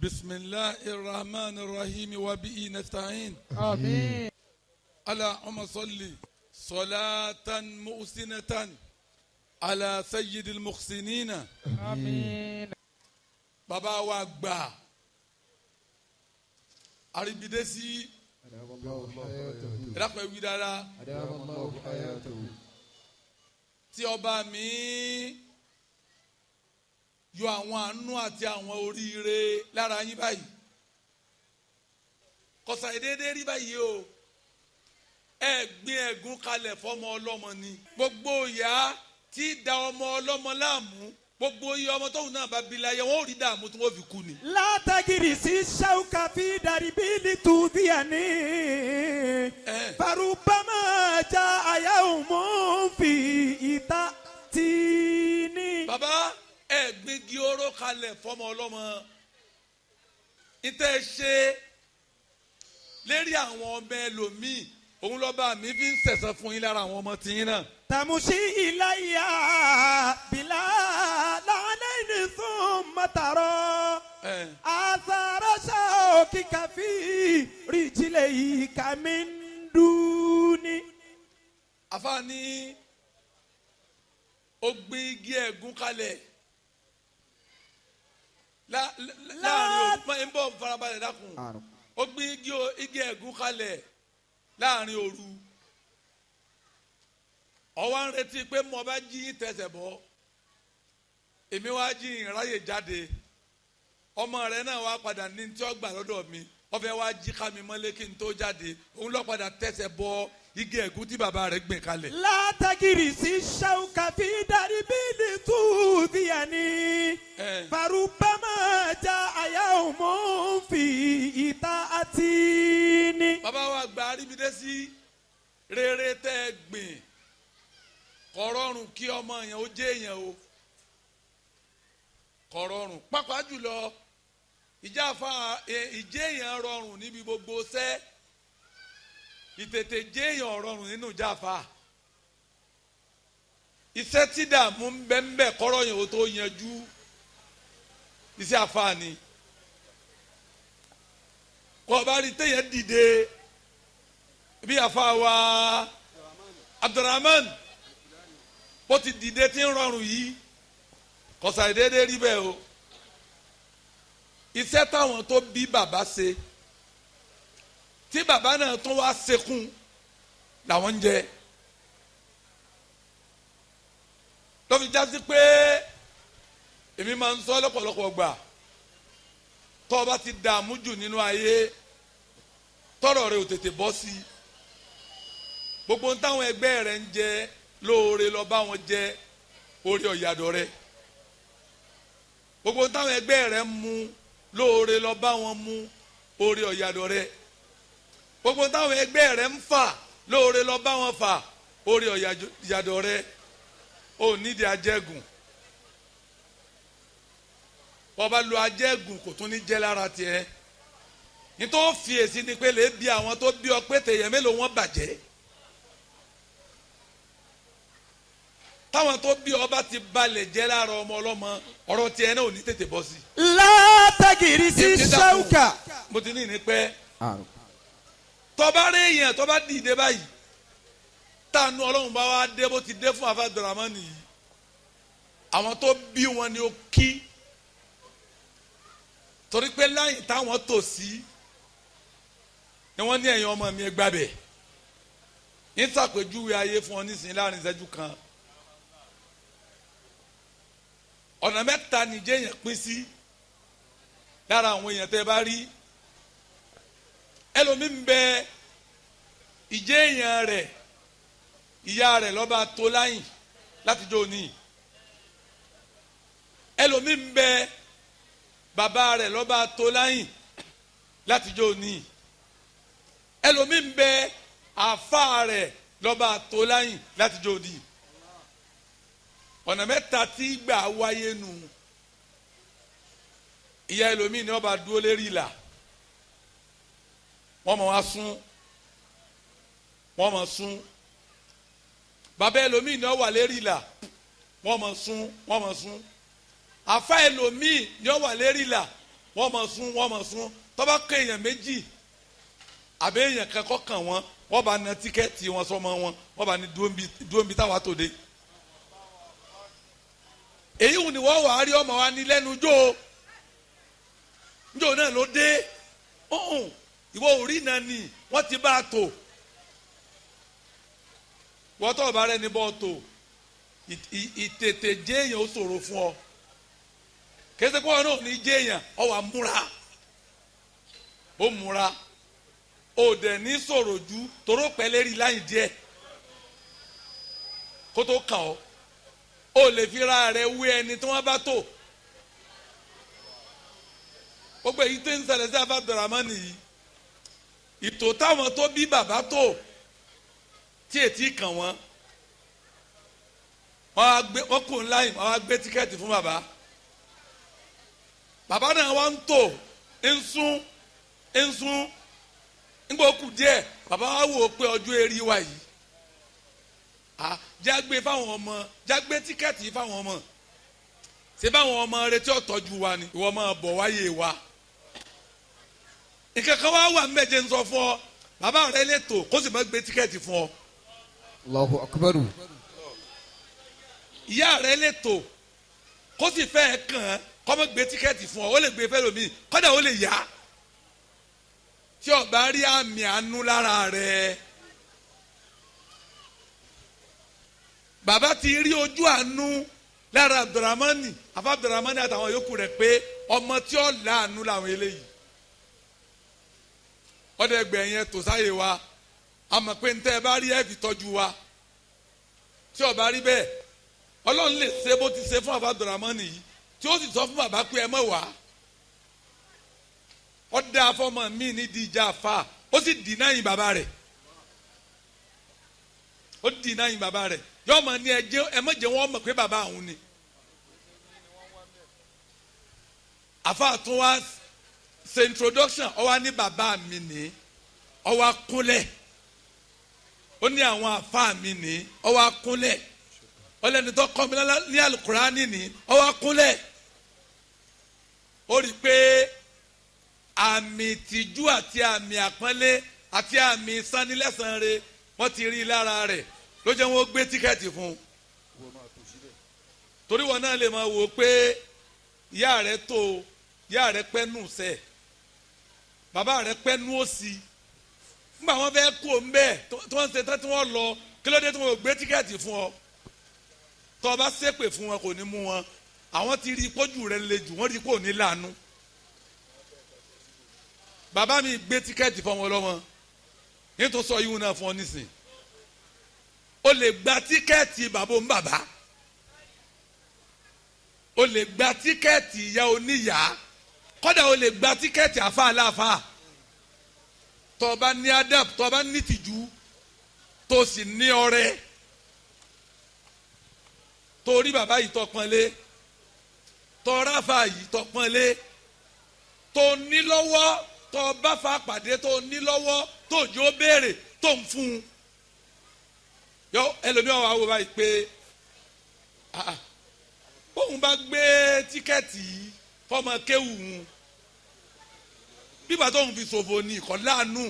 بسم الله الرحمن الرحيم وبه نستعين. آمين. اللهم صل صلاة محسنة على سيد المحسنين. آمين. bàbá wa gbà àríbídésí ìdápẹ́ wí dára tí ọba mi yọ àwọn àánú àti àwọn oríire lára yín báyìí kọsà ìdédé rí báyìí o ẹ gbé ẹ̀gún kalẹ̀ fọmọ ọlọ́mọ ni gbogbo ìyá tí da ọmọ ọlọ́mọ láàmú gbogbo iye ọmọ tóun náà bá bí láyé wọn ò rí dààmú tí wọn fi kú ni. látàgìrì sí ṣáùkà fi dàrí bílí tùdíyàní farubama já àyà òmò fi ìta tìní. bàbá ẹ gbégi oró kalẹ̀ fọmọ ọlọ́mọ ìtẹ́ ṣe lérí àwọn ọmọ ẹlòmíì òun lọ́ba mi fi ń sẹ̀sán fún yín lára àwọn ọmọ tiyín náà. tàmùsí ìláyà bìlà lálẹ́ni fún mọ́tàrọ́ àtàràṣà òkìkà fi rìjìlẹ̀ yìí kàmí ń dúní. àfààní ó gbé igi ẹ̀gún kalẹ̀ láàrin òru ń bọ̀ farabalẹ̀ dákun ó gbé igi ẹ̀gún kalẹ̀ láàrin òru ọwọ́ ń retí pé mo bá jí tẹsẹ̀ bọ́ èmi wá jí ìráyè jáde ọmọ rẹ náà wá padà ní tí ó gbà lọ́dọ̀ mi ọfẹ́ wá jí ká mi mọ́lé kí n tó jáde òun lọ padà tẹsẹ̀ bọ́ igi ẹ̀gún tí bàbá rẹ̀ gbìn kalẹ̀. látàgìrì sí ṣáùkà fi darí bílí tùdíyàní farubama já àyà òmò fi ìta àtìní. bàbá wa gba aríbidé sí rere tẹ́ gbìn kò rọrùn kí ọmọ yẹn ó jẹ́ èèyàn o kò rọrùn pàápàá jùlọ ìjẹ́ èèyàn rọrùn níbi gbogbo sẹ́ ìtètè jẹ́ èèyàn rọrùn nínú ìjàfà iṣẹ́ tí dààmú ń bẹ ń bẹ kọ́rọ̀ yẹn ó tó yanjú iṣẹ́ àfààní kò bá rí téèyàn dìde bí àfa wa Abdulrahman bó ti dìde tí ń rọrùn yìí kọsà déédéé rí bẹ́ẹ̀ o iṣẹ́ táwọn tó bí bàbá ṣe tí bàbá náà tún wá sekún làwọn ń jẹ ló fi já sí pé èmi máa ń sọ lọ́pọ̀lọpọ̀ gbà tó o bá ti dààmú jù nínú ayé tọrọ rẹ ò tètè bọ́ sí gbogbo táwọn ẹgbẹ́ rẹ ń jẹ lóore lọ bá wọn jẹ orí ọ̀yàdọ̀ rẹ gbogbo táwọn ẹgbẹ́ rẹ ń mu lóore lọ bá wọn mu orí ọ̀yàdọ̀ rẹ gbogbo táwọn ẹgbẹ́ rẹ ń fà lóore lọ bá wọn fà orí ọ̀yàdọ̀ rẹ ò nídìí ajẹ́gùn bọ́ba lo ajẹ́gùn kò tún ní jẹ́ lára tiẹ̀ nítorí fi èsì ni pé lè bí àwọn tó bí ọ pé tèèyàn mélòó wọn bàjẹ́ táwọn tó bí ọba ti balẹ̀ jẹ́ lára ọmọ ọlọ́mọ ọ̀rọ̀ tiẹ̀ náà ò ní tètè bọ́ sí. látàgìrì sí ṣáùkà. mo ti ní ìní pẹ́ tọ́ba rẹ̀ yẹn tọ́ba dìde báyìí táànù ọlọ́run bá wá dé bó ti dé fún afa Abdulrahman yìí àwọn tó bí wọn ni ó kí torí pé láyìn táwọn tò sí ni wọ́n ní ẹ̀yin ọmọ mi ẹ gbàbẹ̀ ń ṣàpèjúwe ayé fún ọ nísìnyí láàrin ìṣẹ́jú kan ọ̀nà mẹ́ta nìjẹ́ èèyàn pín sí lára àwọn èèyàn tẹ́ bá rí ẹlòmíín bẹ ìjẹ́ èèyàn rẹ̀ ìyá rẹ̀ lọ́ba tó láyìn látijọ́ òní ẹlòmíín bẹ bàbá rẹ̀ lọ́ba tó láyìn látijọ́ òní ẹlòmíín bẹ àfa rẹ̀ lọ́ba tó láyìn látijọ́ òní ọ̀nà mẹ́ta tí gbà wáyé nù ìyá ẹlòmíín ni wọ́n bá dúró lérí ìlà wọ́n mọ̀ wá sún wọ́n mọ̀ sún bàbá ẹlòmíín ni wọ́n wà lérí ìlà wọ́n mọ̀ sún wọ́n mọ̀ sún àfa ẹlòmíín ni wọ́n wà lérí ìlà wọ́n máa sún tó bá kó èèyàn méjì àbí èèyàn kankan kàn wọ́n bá na tíkẹ́ẹ̀tì wọn sọmọ wọ́n bá ní dúró nbí táwa tó dé. èyí wù ní wọ́n wà á rí ọmọ wa ní lẹ́nu njó náà ló dé ìwọ orí náà ni wọ́n ti bá a tò wọ́n tọ́ ọ̀bá rẹ ní bọ́ tò ìtètè jéèyàn ó ṣòro fún ọ kẹsẹ kó wọn náà ní jéèyàn ọ wà múra ó dẹ̀ ní sọ̀rọ̀ ju toró pẹ́lẹ́rì láyìn díẹ̀ kó tó kàn ọ́ ó lè fi ra rẹ̀ wé ẹni tí wọ́n bá tò gbogbo èyí tó ń ṣẹlẹ̀ sí Abdulrahman yìí ìtò táwọn tó bí bàbá tó tí ètí kàn wọ́n kò ń láyìn wọ́n á gbé tíkẹ́ẹ̀tì fún bàbá náà wọ́n ń tò ń sún nígbà ó kù díẹ̀ bàbá wa wò ó pé ọjọ́ eré wa yìí jágbe fáwọn ọmọ jágbe tíkẹ́ẹ̀tì fáwọn ọmọ ṣé báwọn ọmọ retí ọ̀tọ́jú wa ni ìwọ máa bọ̀ wáyé wa nǹkan kan wá wà mẹ́jẹ ń sọ fún ọ bàbá rẹ lè tò kó sì má gbé tíkẹ́ẹ̀tì fún ọ. Allahu Akbar. ìyá rẹ lè tò kó sì fẹ́ kàn án kó má gbé tíkẹ́ẹ̀tì fún ọ ó lè gbé fẹ́ lómi kọ́dà ó lè yá tí o bá rí àmì àánú lára rẹ bàbá ti rí ojú àánú lára Abdulrahman àtàwọn yòókù rẹ pé ọmọ tí ó láàánú làwọn eléyìí ọdẹ ẹgbẹ́ yẹn tó sáyé wa àmọ́ pé ntẹ ẹ bá rí ẹ fi tọ́jú wa tí o bá rí bẹ́ẹ̀ Ọlọ́run lè ṣe bó ti ṣe fún Abdulrahman yìí tí ó sì sọ fún bàbá pé ẹ mọ̀ wá ọdẹ afọmọ mi ní di ìjà fa ó sì dìnnáyìn bàbá rẹ̀ yọọ ma ní ẹ má jẹ́ wọ́n mọ̀ pé bàbá àwọn ni àfa tún wá ṣe introduction ó wá ní bàbá mi ní ó wá kúnlẹ̀ ó ní àwọn àfa mi ní ó wá kúnlẹ̀ ọlẹ́ni tó kọ́ mi ní alukurani ní ó wá kúnlẹ̀ ó rí i pé àmì ìtìjú àti àmì àpọ́nlé àti àmì ìsanilẹ́sàn-re wọ́n ti rí lára rẹ̀ ló jẹ́ wọ́n gbé tíkẹ́ẹ̀tì fún un torí wọn náà lè máa wò ó pé ìyá rẹ̀ pẹ́ nù sẹ́ bàbá rẹ̀ pẹ́ nù òsì nígbà wọn fẹ́ kú òun bẹ́ẹ̀ tí wọ́n ṣe tán tí wọ́n lọ kí ló dé tí wọ́n gbé tíkẹ́ẹ̀tì fún ọ tó o bá ṣépè fún wọn kò ní mú wọn àwọn ti rí ipójú rẹ̀ le jù wọ́n rí kò ní láàánú bàbá mi gbé tíkẹ́ẹ̀tì fún ọmọ ọlọ́mọ nítorí sọ yíwọ́n náà fún ọ nísìn o lè gba tíkẹ́ẹ̀tì bàbá òun bàbá o lè gba tíkẹ́ẹ̀tì ìyá oníyàá kọ́dà o lè gba tíkẹ́ẹ̀tì àfa aláfa tó bá ní adab tó bá ní tìjú tó sì ní ọrẹ tó rí bàbá yìí tó pọ́nlé tó ráfa yìí tó pọ́nlé tó ní lọ́wọ́ tó bá fa pàdé tó ní lọ́wọ́ tó jó béèrè tó ń fún un yọ ẹlòmíràn wà wò báyìí pé bóun bá gbé tíkẹ́ẹ̀tì fọmọ kéwù ń bíbá tóun fi ṣòfò ní ìkọ́ láàánú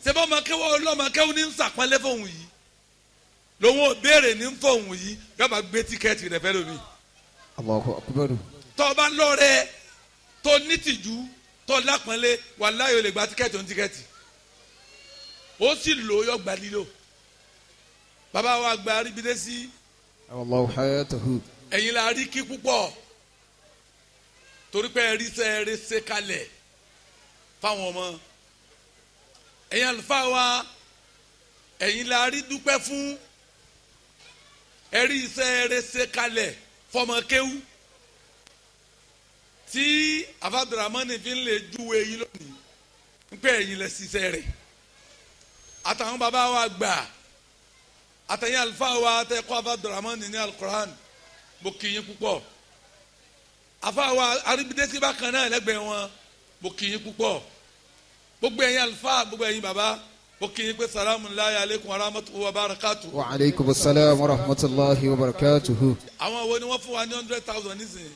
ṣé bọ́mọ kéwù ọlọ́mọ kéwù ní ń sàpọ́nlé fóun yìí lòun ò béèrè ní fóun yìí yọba gbé tíkẹ́ẹ̀tì rẹ̀ fẹ́ lómi. Allahu Akbar. tó bá lọ́rẹ́ tó nítìjú tó lápọ́nlé wàláhì ó lè gba tíkẹ́ẹ̀tì òun tíkẹ́ẹ̀tì ó sì lò yọ gbà lílò bàbá wa gba aríbidé sí. Allahu hayatahu. ẹ̀yin la rí kí púpọ̀ torí pé ẹ̀rí sẹ́ẹ̀rẹ́ ṣe kalẹ̀ fáwọn ọmọ ẹ̀yin àlùfáà wa ẹ̀yin la rí dúpẹ́ fún ẹ̀rí sẹ́ẹ̀rẹ́ ṣe kalẹ̀ fọmọ kéwú tí Abdulrahman fi ń lè júwe yín lónìí ń pẹ́ ẹ̀yin lẹ ṣiṣẹ́ rẹ̀ àtàwọn bàbá wa gbà àtẹ̀yìn àlùfáà wa àtẹ̀kọ́ Abdulrahman ní alukoran mo kì í yín púpọ̀ àfáà wa aríbidésí bákan náà lẹ́gbẹ̀ẹ́ wọn mo kì í yín púpọ̀ gbogbo ẹ̀yin àlùfáà gbogbo ẹ̀yin bàbá mo kì í yín pé salamu alaykum wa rahmatulahi wa barakatuh. wa aleykum salaam wa rahmatulahi wa barakatuhu. àwọn wo ni wọ́n fún wa ní 100,000 nísìnyí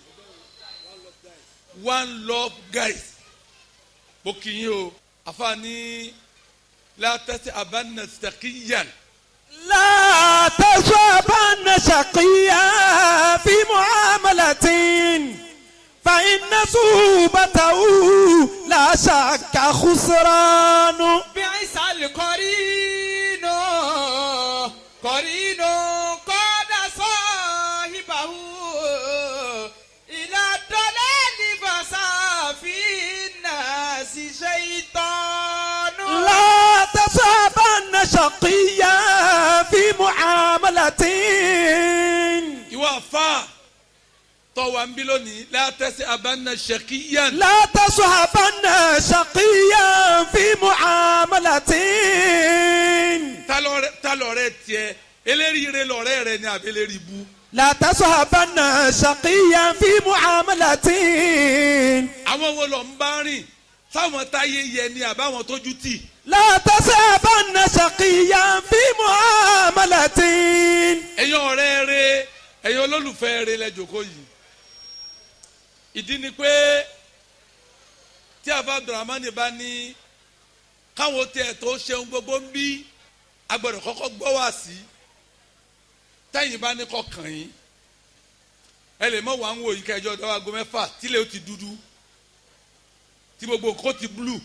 one love guys mo kì í o àfààní látẹ̀sí abánà sàkíyàn. لا تصحبن شقيا في معاملة فإن صوبته لا شك خسران. بعث القرين قرين قاد صاحبه إلى الضلال فسافي الناس شيطان. لا تصحبن شقيا في معاملة. ìwọ àfa tọwọ́ ń bí lónìí látẹ̀sí abánà sàkíyàn. لا تصحبن شقيا في معاملة. ta lọ̀rẹ́ tiẹ̀ eléríire lọ̀rẹ́ rẹ ni àbí eléríbú. لا تصحبن شقيا في معاملة. àwọn wo lọ ń bá rìn sáwọn táyé yẹ ni àbáwọn tójú tì. لا تصحبن شقيا في معاملة. ẹ̀yin ọ̀rẹ́ rẹ ẹ̀yin olólùfẹ́ rẹ lẹ jókòó yìí. ìdí ni pé tí àfa Abdulrahman bá ní káwọn tiẹ̀ tó ṣeun gbogbo ń bí agbọ́dọ̀ kọ́kọ́ gbọ́ wá sí tẹ́yìn bá ní kọkàn yín ẹ lè mọ̀ wá ń wò yìí kẹjọ ọ̀dọ́ aago mẹ́fà tílẹ̀ ó ti dúdú tí gbogbo nǹkan ti blue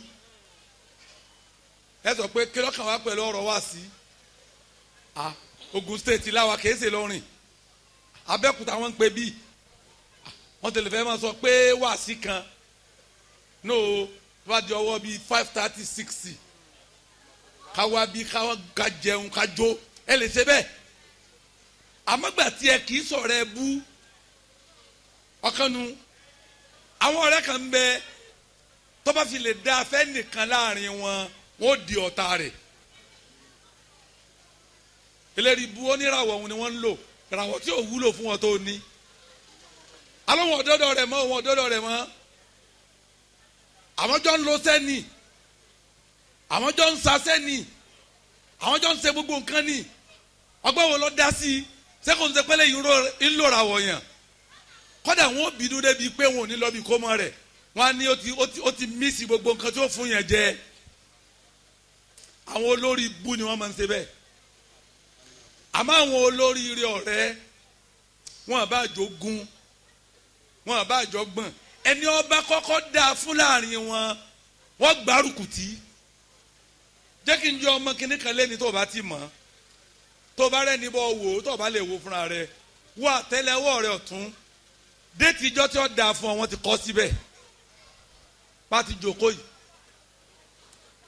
ẹ sọ pé kí lọ́kàn wá pẹ̀lú ọ̀rọ̀ wá sí Ogun State láwa kìí ṣe lọ́rìn Abẹ́òkúta wọ́n ń pè bí wọ́n tẹ̀lé fẹ́ máa sọ pé wáàsí kan no wá di ọwọ́ bíi 5:30-60 káwá bí ká jẹun ká jó ẹ lè ṣe bẹ́ẹ̀ àmọ́gbà tí ẹ kì í sọ̀rọ̀ ẹ bú ọ̀kanu àwọn ọ̀rẹ́ kan ń bẹ tó bá fi lè dá afẹ́ nìkan láàrin wọn ó di ọ̀tá rẹ̀ eléyìí bu oníràwọ̀ ọ̀hún ni wọ́n ń lò ìràwọ̀ tí ò wúlò fún wọn tó ní alóhùn ọ̀dọ́dọ̀ rẹ̀ mọ́ òhun ọ̀dọ́dọ̀ rẹ̀ mọ́ àwọn jọ ń lo sẹ́ni àwọn jọ ń sa sẹ́ni àwọn jọ ń ṣe gbogbo nǹkan ni ọgbẹ́ wo ló dá sí i sẹ́kùn ṣe pẹ́lẹ́ yìí ń lòrà wọ̀nyàn kọ́dà wọn ò bínú débi pé wọn ò ní lọ bí kó mọ́ rẹ̀ wọn á ní ó ti mísì gbogbo nǹkan tí ó fún yẹn jẹ àwọn olórí bú ni wọ́n máa ń ṣe bẹ́ẹ̀ àmọ́ àwọn olórí ire ọ̀rẹ́ wọn àbá àjogún wọn àbá àjọgbọ̀n ẹni ọba kọ́kọ́ dáa fún láàrin wọn wọ́n gbárùkù tí jẹ́ kí n jọ ọmọ kìnnì kan lẹ́ni tó bá ti mọ̀ tó bá rẹ́ni bọ́ wò tó bá lè wo fúnra rẹ̀ wọ àtẹ́lẹwọ́ rẹ̀ ọ̀tún déètì ìjọ tí ó dáa fún ọ wọ́n ti kọ́ síbẹ̀ bá ti jòkó yìí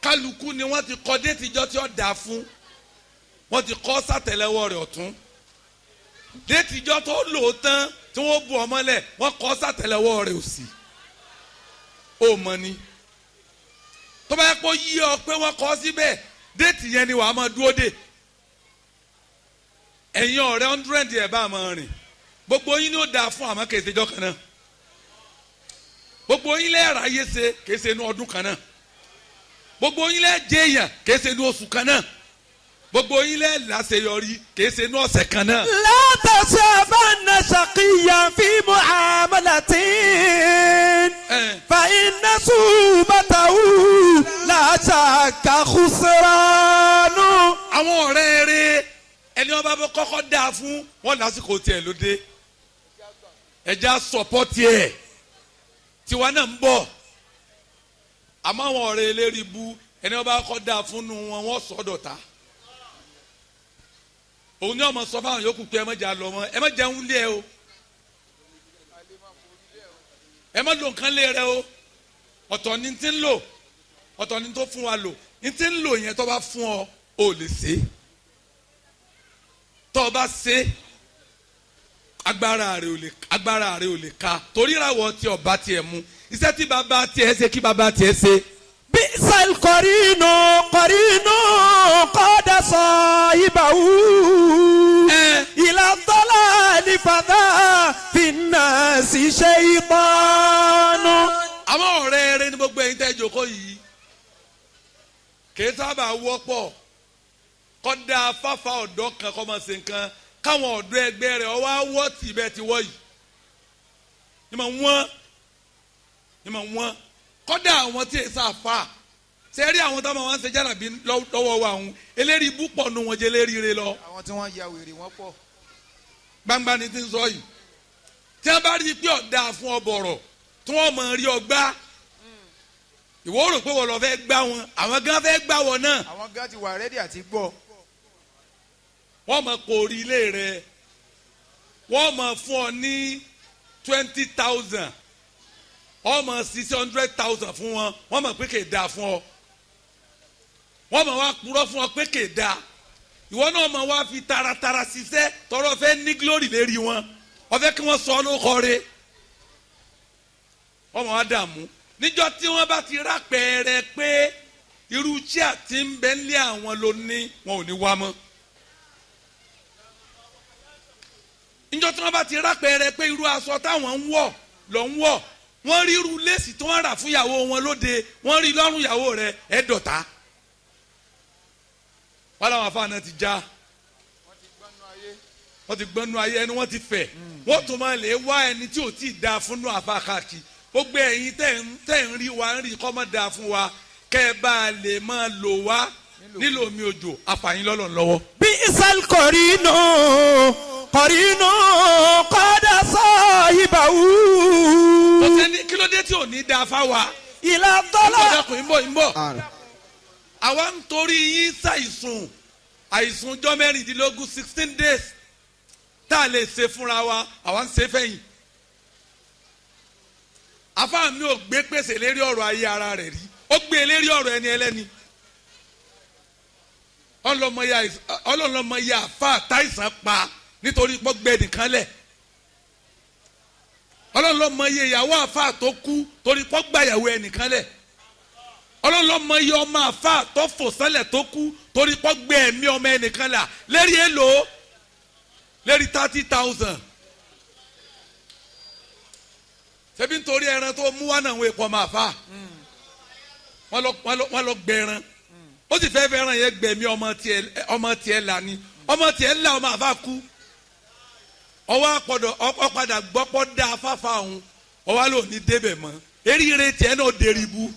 kálukú ni wọ́n ti kọ́ déètì ìjọ tí ó dáa fún wọ́n ti kọ́ sátẹ́lẹwọ́ rẹ̀ ọ̀tún déètì ìjọ tó lò ó tán tí wọ́n bu ọmọlẹ̀ wọ́n kọ́ sátẹ́lẹwọ́ rẹ̀ òsì ó mọ ni tó bá yẹ kó yí ọ pé wọ́n kọ́ síbẹ̀ déètì yẹn ni wàá máa dúró dè ẹ̀yin ọ̀rẹ́ 100 ẹ̀ bá máa rìn gbogbo yín ni ó dáa fún àmọ́ kèsè jọ kan náà gbogbo yín lẹ́ẹ̀rọ ayé ṣe kèsè inú ọdún kan náà gbogbo yín lẹ́ẹ̀ jẹ́ èèyàn kèsè inú oṣù kan náà gbogbo yín lẹ́ẹ̀ láṣeyọrí kèsè inú ọ̀sẹ̀ kan náà. لا تصحبن شقيا في معاملة فإن صوبته لا شك خسران. àwọn ọ̀rẹ́ rẹ̀ ẹni ọba bẹ kọ́kọ́ dáa fún wọn lásìkò tiẹ̀ lóde ẹja sọpọ́tì ẹ̀ tiwa náà ń bọ̀ àmọ́ àwọn ọ̀rẹ́ eléri bu ẹni ọba kọ́kọ́ dáa fún nu wọn wọ́n sọ́dọ̀ ta òun ni ọmọ sọ fáwọn yòókù pé ẹ má jà lọ mọ ẹ má jẹun lé ẹ o ẹ má lo nǹkan lé rẹ o ọ̀tọ̀ ni ti ń lò ọ̀tọ̀ ni tó fún wa lò ni ti ń lò yẹn tó bá fún ọ ò lè ṣe é tó o bá ṣe agbára rẹ ò lè ka torí ìràwọ̀ tí ọba tiẹ̀ mú iṣẹ́ tí bàbá tiẹ̀ ṣe kí bàbá tiẹ̀ ṣe. بئس القرين قرين قاد صاحبه إلى الضلال فذا في الناس شيطان. àwọn ọ̀rẹ́ rẹ ní gbogbo ẹ̀yin tẹ́ jókòó yìí kìí sábà wọ́pọ̀ kọ́dà fáfá ọ̀dọ́ kan kọ́ máa ṣe nǹkan káwọn ọ̀dọ́ ẹgbẹ́ rẹ̀ ọwọ́ awọ́ tì bẹ́ẹ̀ ti wọ́ yìí ní ma wọ́n ìmọ̀ wọn kọ́dà àwọn tí èsà fà sẹ́rí àwọn táwọn wọn ṣe jálàbí lọ́wọ́ wa àwọn eléri ibú pọ̀ nù wọn jẹ́ eléri re lọ. àwọn tí wọ́n ya wèrè wọ́n pọ̀. gbangba ni ti ń sọ yìí tí wọ́n bá rí i pé ọ̀dà fún ọ bọ̀rọ̀ tí wọ́n mọ̀ rí ọ gbá ìwọ rò pé wọ́n lọ fẹ́ gbá wọn àwọn gan fẹ́ gbá wọn náà. àwọn gan ti wà rẹ́dí àti gbọ́. wọ́n mọ̀ kó orí ilé rẹ̀ wọ́n mọ̀ fún ọ ní 20,000 wọ́n mọ̀ 600,000 fún wọn wọ́n mọ̀ pé kè dáa fún ọ wọ́n mọ̀ wá purọ́ fún ọ pé kè dáa ìwọ náà mọ̀ wá fi taratara ṣiṣẹ́ tọrọ fẹ́ ní glory lérí wọn wọ́n fẹ́ kí wọ́n sọ ọ́ ló kọ́re wọ́n mọ̀ wá dààmú níjọ́ tí wọ́n bá ti rápẹ̀rẹ̀ pé irú chair tí ń bẹ nílé àwọn ló ní wọn ò ní wá mọ́ níjọ́ tí wọ́n bá ti rápẹ̀rẹ̀ pé irú aṣọ táwọn ń wọ̀ ló ń wọ̀ wọ́n rí irú léèsì tí wọ́n rà fún ìyàwó wọn lóde wọ́n rí lọ́rùn ìyàwó rẹ̀ ẹ̀ dọ̀tá wọ́n làwọn afáàná ti já wọ́n ti gbọ́nú ayé ẹni wọ́n ti fẹ̀ wọ́n tún máa lè wá ẹni tí ò tí ì da fúnnú àfa káàkiri gbogbo ẹ̀yin tẹ̀ ń rí wa ń rí kọ́ mọ́ da fún wa kẹ́ ẹ bá a lè máa lò wá nílò omi òjò àfààní lọ́lọ́ lọ́wọ́. bí isal kọ̀rínù kọ́dà Soibu. ọ̀sẹ̀ ní kí ló dé tí ò ní da fáwa. ìlà tọ́lá. ń bọ̀ àwa ń torí yín ṣàìsùn àìsùn ọjọ́ mẹ́rìndínlógún 16 days tá a lè ṣe fúnra wa àwa ń ṣe fẹ́yìn. àfáà mi ò gbé pèsè lérí ọ̀rọ̀ ayé ara rẹ̀ rí ó gbé lérí ọ̀rọ̀ ẹni ẹlẹ́ni ọlọ́mọye àfáà táìsàn pa nítorí pọ́gbẹ́ nìkan lẹ̀ ọlọ́mọye ìyàwó àfáà tó kú torí pọ́gbàyàwó ẹnìkan lẹ̀ ọlọ́mọye ọmọ àfáà tó fò sẹ́lẹ̀ tó kú torí pọ́gbẹ́ ẹ̀mí ọmọ ẹnìkan là lérí èlò lérí 30,000 ṣebí nítorí ẹran tó mú wá náà wọ́n èpọ̀ máa fà wọ́n lọ gbẹran ó sì fẹ́ fẹ́ràn yẹn gbẹ̀mí ọmọ tiẹ̀ là ní ọmọ tiẹ̀ là ọmọ àfa kú ọwọ́ padà gbọ́pọ̀ dá afáfá òun ọwọ́ lò ní débẹ̀ mọ́ eríire tiẹ̀ náà deribu